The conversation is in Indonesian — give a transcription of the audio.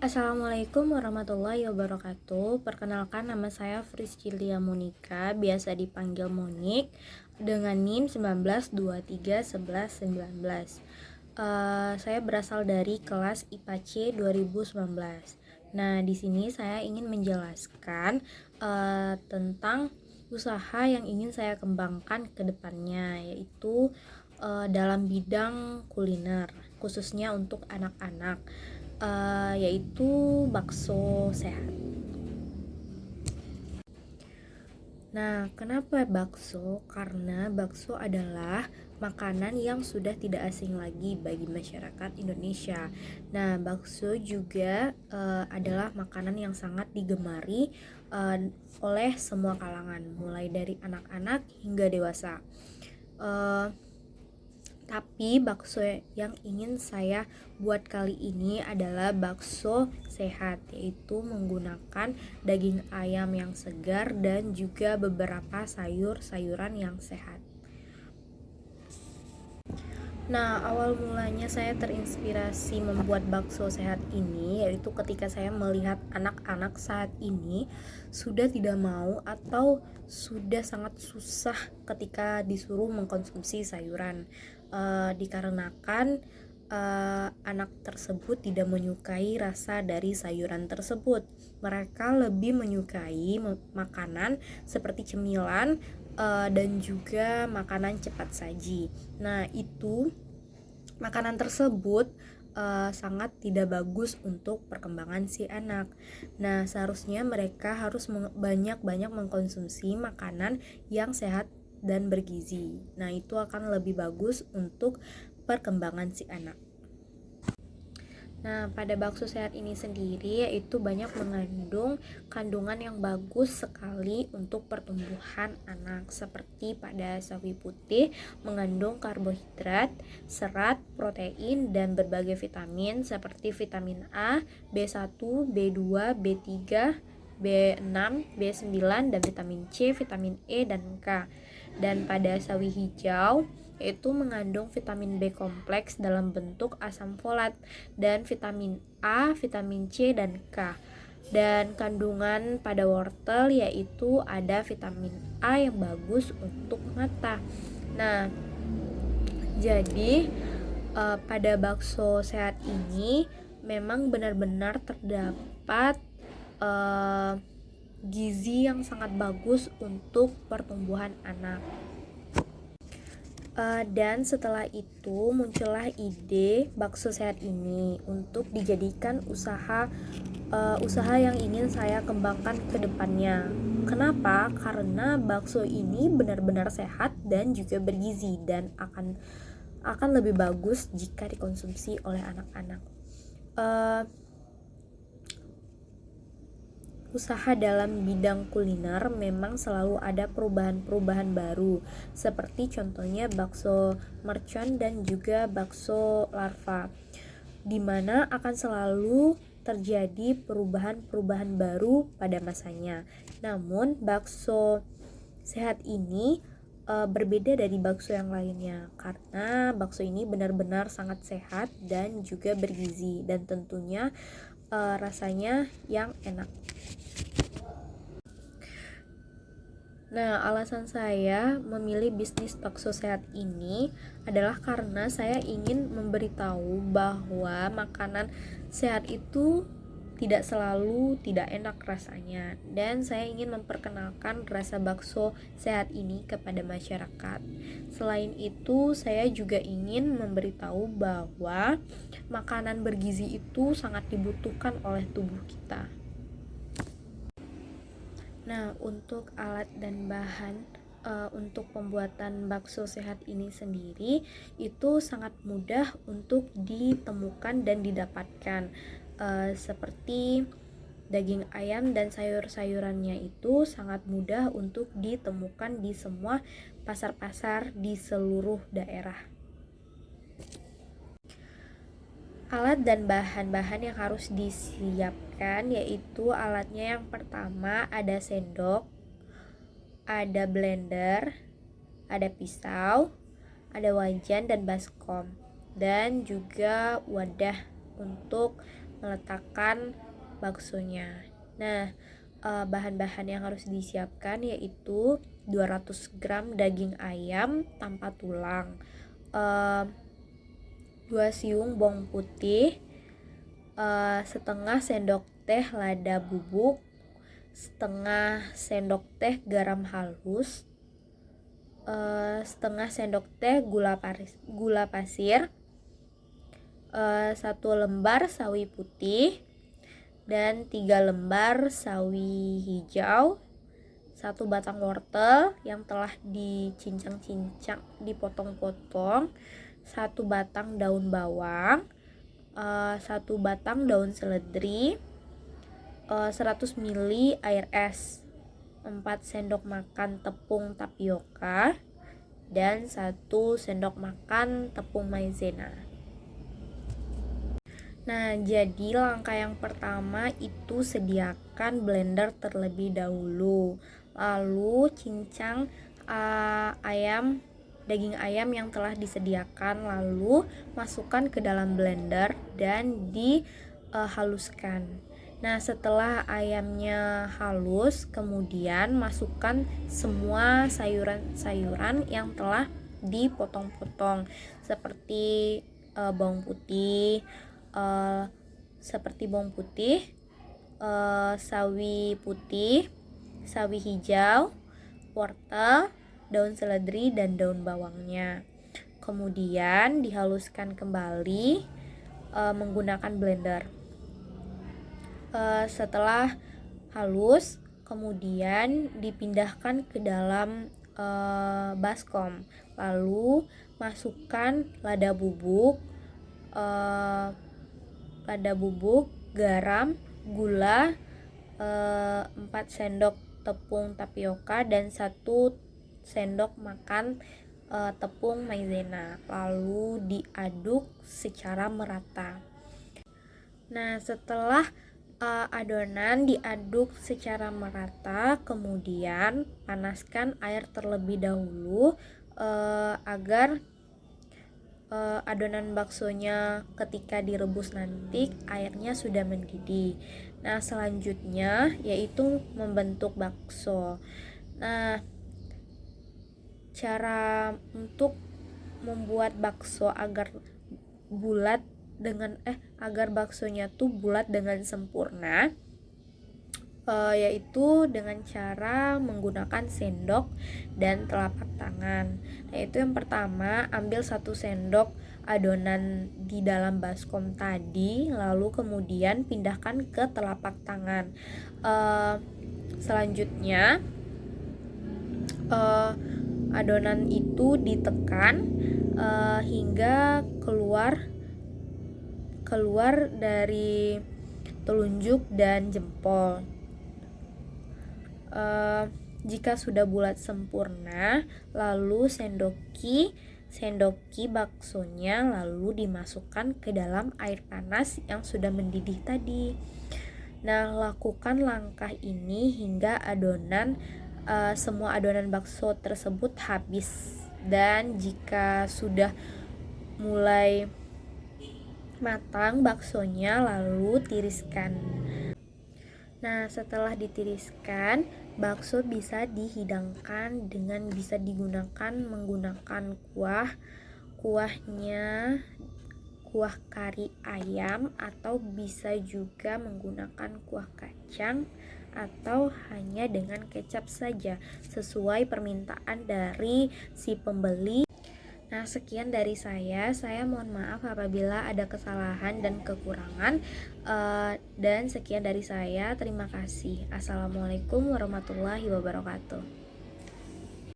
Assalamualaikum warahmatullahi wabarakatuh. Perkenalkan, nama saya Friscilia Monika, biasa dipanggil Monik, dengan NIM 19231119. Saya berasal dari kelas IPA C 2019. Nah, di sini saya ingin menjelaskan tentang usaha yang ingin saya kembangkan ke depannya, yaitu dalam bidang kuliner, khususnya untuk anak-anak, yaitu bakso sehat. Nah, kenapa bakso? Karena bakso adalah makanan yang sudah tidak asing lagi bagi masyarakat Indonesia. Nah, bakso juga adalah makanan yang sangat digemari oleh semua kalangan, mulai dari anak-anak hingga dewasa. Tapi bakso yang ingin saya buat kali ini adalah bakso sehat, yaitu menggunakan daging ayam yang segar dan juga beberapa sayur-sayuran yang sehat. Nah, awal mulanya saya terinspirasi membuat bakso sehat ini yaitu ketika saya melihat anak-anak saat ini sudah tidak mau atau sudah sangat susah ketika disuruh mengkonsumsi sayuran, dikarenakan anak tersebut tidak menyukai rasa dari sayuran tersebut. Mereka lebih menyukai makanan seperti cemilan dan juga makanan cepat saji. Nah, itu makanan tersebut sangat tidak bagus untuk perkembangan si anak. Nah, seharusnya mereka harus banyak-banyak mengkonsumsi makanan yang sehat dan bergizi. Nah, itu akan lebih bagus untuk perkembangan si anak. Nah, pada bakso sehat ini sendiri yaitu banyak mengandung kandungan yang bagus sekali untuk pertumbuhan anak, seperti pada sawi putih mengandung karbohidrat, serat, protein, dan berbagai vitamin seperti vitamin A, B1, B2, B3, B6, B9, dan vitamin C, vitamin E, dan K. Dan pada sawi hijau yaitu mengandung vitamin B kompleks dalam bentuk asam folat dan vitamin A, vitamin C, dan K. Dan kandungan pada wortel yaitu ada vitamin A yang bagus untuk mata. Nah, jadi pada bakso sehat ini memang benar-benar terdapat gizi yang sangat bagus untuk pertumbuhan anak. Dan setelah itu muncullah ide bakso sehat ini untuk dijadikan usaha yang ingin saya kembangkan ke depannya. Kenapa? Karena bakso ini benar-benar sehat dan juga bergizi dan akan lebih bagus jika dikonsumsi oleh anak-anak. Usaha dalam bidang kuliner memang selalu ada perubahan-perubahan baru, seperti contohnya bakso mercon dan juga bakso larva, di mana akan selalu terjadi perubahan-perubahan baru pada masanya. Namun, bakso sehat ini berbeda dari bakso yang lainnya, karena bakso ini benar-benar sangat sehat dan juga bergizi, dan tentunya rasanya yang enak. Nah, alasan saya memilih bisnis bakso sehat ini adalah karena saya ingin memberitahu bahwa makanan sehat itu tidak selalu tidak enak rasanya, dan saya ingin memperkenalkan rasa bakso sehat ini kepada masyarakat. Selain itu, saya juga ingin memberitahu bahwa makanan bergizi itu sangat dibutuhkan oleh tubuh kita. Nah, untuk alat dan bahan untuk pembuatan bakso sehat ini sendiri itu sangat mudah untuk ditemukan dan didapatkan, seperti daging ayam dan sayur-sayurannya itu sangat mudah untuk ditemukan di semua pasar-pasar di seluruh daerah. Alat dan bahan-bahan yang harus disiapkan yaitu alatnya yang pertama ada sendok, ada blender, ada pisau, ada wajan dan baskom, dan juga wadah untuk meletakkan baksonya. Nah, bahan-bahan yang harus disiapkan yaitu 200 gram daging ayam tanpa tulang, 2 siung bawang putih, setengah sendok teh lada bubuk, setengah sendok teh garam halus, setengah sendok teh gula pasir, 1 lembar sawi putih, dan 3 lembar sawi hijau, 1 batang wortel yang telah dicincang-cincang, dipotong-potong, 1 batang daun bawang, 1 batang daun seledri, 100 ml air es, 4 sendok makan tepung tapioka, dan 1 sendok makan tepung maizena. Nah, jadi langkah yang pertama itu sediakan blender terlebih dahulu. Lalu cincang daging ayam yang telah disediakan, lalu masukkan ke dalam blender dan dihaluskan. Nah, setelah ayamnya halus, kemudian masukkan semua sayuran-sayuran yang telah dipotong-potong seperti bawang putih, sawi putih, sawi hijau, wortel, daun seledri, dan daun bawangnya. Kemudian dihaluskan kembali menggunakan blender. Setelah halus, kemudian dipindahkan ke dalam baskom. Lalu masukkan lada bubuk, garam, gula, 4 sendok tepung tapioka, dan 1 sendok makan tepung maizena. Lalu diaduk secara merata. Nah, setelah adonan diaduk secara merata, kemudian panaskan air terlebih dahulu agar adonan baksonya ketika direbus nanti airnya sudah mendidih. Nah, selanjutnya yaitu membentuk bakso. Nah, cara untuk membuat bakso agar baksonya tuh bulat dengan sempurna, yaitu dengan cara menggunakan sendok dan telapak tangan. Yaitu yang pertama, ambil 1 sendok adonan di dalam baskom tadi, lalu kemudian pindahkan ke telapak tangan. Selanjutnya adonan itu ditekan hingga keluar dari telunjuk dan jempol. Jika sudah bulat sempurna, lalu sendoki baksonya, lalu dimasukkan ke dalam air panas yang sudah mendidih tadi. Nah, lakukan langkah ini hingga semua adonan bakso tersebut habis. Dan jika sudah mulai matang baksonya, lalu tiriskan. Nah, setelah ditiriskan, bakso bisa dihidangkan dengan bisa menggunakan kuah kari ayam, atau bisa juga menggunakan kuah kacang, atau hanya dengan kecap saja sesuai permintaan dari si pembeli. Nah, sekian dari saya mohon maaf apabila ada kesalahan dan kekurangan, dan sekian dari saya, terima kasih. Assalamualaikum warahmatullahi wabarakatuh.